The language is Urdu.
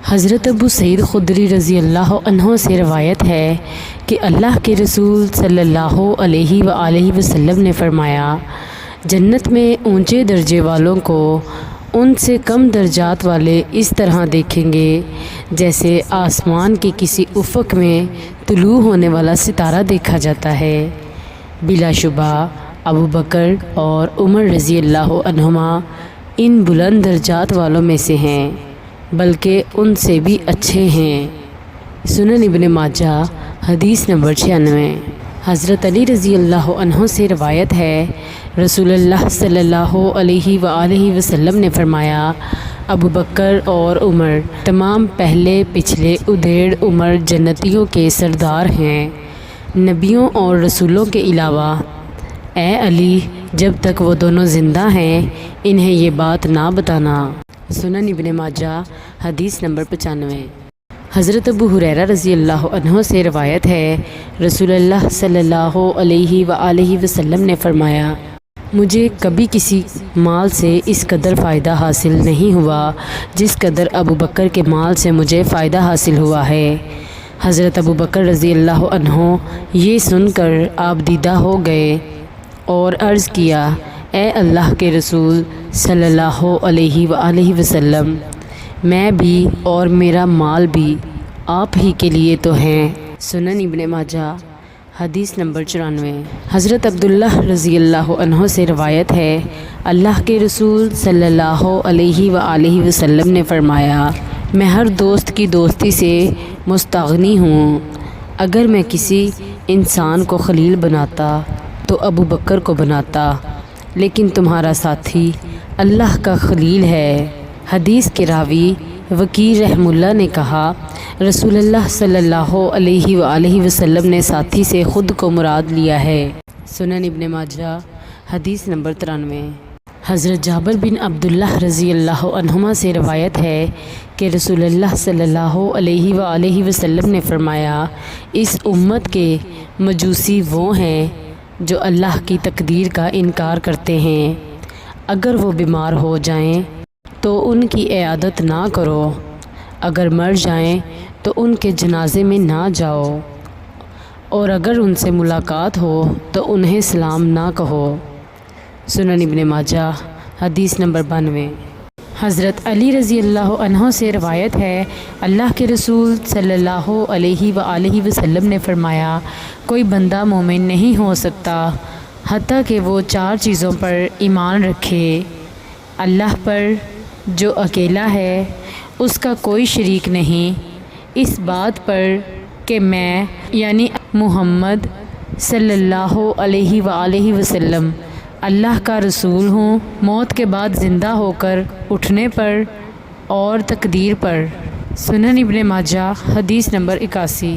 حضرت ابو سعید خدری رضی اللہ عنہ سے روایت ہے کہ اللہ کے رسول صلی اللہ علیہ وآلہ وسلم نے فرمایا، جنت میں اونچے درجے والوں کو ان سے کم درجات والے اس طرح دیکھیں گے جیسے آسمان کے کسی افق میں طلوع ہونے والا ستارہ دیکھا جاتا ہے۔ بلا شبہ ابو بکر اور عمر رضی اللہ عنہما ان بلند درجات والوں میں سے ہیں، بلکہ ان سے بھی اچھے ہیں۔ سنن ابن ماجہ حدیث نمبر 96۔ حضرت علی رضی اللہ عنہ سے روایت ہے، رسول اللہ صلی اللہ علیہ وآلہ وسلم نے فرمایا، ابو بکر اور عمر تمام پہلے پچھلے ادھیڑ عمر جنتیوں کے سردار ہیں، نبیوں اور رسولوں کے علاوہ۔ اے علی، جب تک وہ دونوں زندہ ہیں انہیں یہ بات نہ بتانا۔ سنن ابن ماجہ حدیث نمبر 95۔ حضرت ابو ہریرہ رضی اللہ عنہ سے روایت ہے، رسول اللہ صلی اللہ علیہ وآلہ وسلم نے فرمایا، مجھے کبھی کسی مال سے اس قدر فائدہ حاصل نہیں ہوا جس قدر ابو بکر کے مال سے مجھے فائدہ حاصل ہوا ہے۔ حضرت ابو بکر رضی اللہ عنہ یہ سن کر آپ دیدہ ہو گئے اور عرض کیا، اے اللہ کے رسول صلی اللہ علیہ وآلہ وسلم، میں بھی اور میرا مال بھی آپ ہی کے لیے تو ہیں۔ سنن ابن ماجہ حدیث نمبر 94۔ حضرت عبداللہ رضی اللہ عنہ سے روایت ہے، اللہ کے رسول صلی اللہ علیہ وآلہ وسلم نے فرمایا، میں ہر دوست کی دوستی سے مستغنی ہوں۔ اگر میں کسی انسان کو خلیل بناتا تو ابو بکر کو بناتا، لیکن تمہارا ساتھی اللہ کا خلیل ہے۔ حدیث کے راوی وکیع رحمہ اللہ نے کہا، رسول اللہ صلی اللہ علیہ وآلہ وسلم نے ساتھی سے خود کو مراد لیا ہے۔ سنن ابن ماجہ حدیث نمبر 93۔ حضرت جابر بن عبداللہ رضی اللہ عنہما سے روایت ہے کہ رسول اللہ صلی اللہ علیہ وآلہ وسلم نے فرمایا، اس امت کے مجوسی وہ ہیں جو اللہ کی تقدیر کا انکار کرتے ہیں۔ اگر وہ بیمار ہو جائیں تو ان کی عیادت نہ کرو، اگر مر جائیں تو ان کے جنازے میں نہ جاؤ، اور اگر ان سے ملاقات ہو تو انہیں سلام نہ کہو۔ سنن ابن ماجہ حدیث نمبر 92۔ حضرت علی رضی اللہ عنہ سے روایت ہے، اللہ کے رسول صلی اللہ علیہ وآلہ وسلم نے فرمایا، کوئی بندہ مومن نہیں ہو سکتا حتیٰ کہ وہ 4 چیزوں پر ایمان رکھے، اللہ پر جو اکیلا ہے، اس کا کوئی شریک نہیں، اس بات پر کہ میں یعنی محمد صلی اللہ علیہ وآلہ وسلم اللہ کا رسول ہوں، موت کے بعد زندہ ہو کر اٹھنے پر اور تقدیر پر۔ سنن ابن ماجہ حدیث نمبر 81۔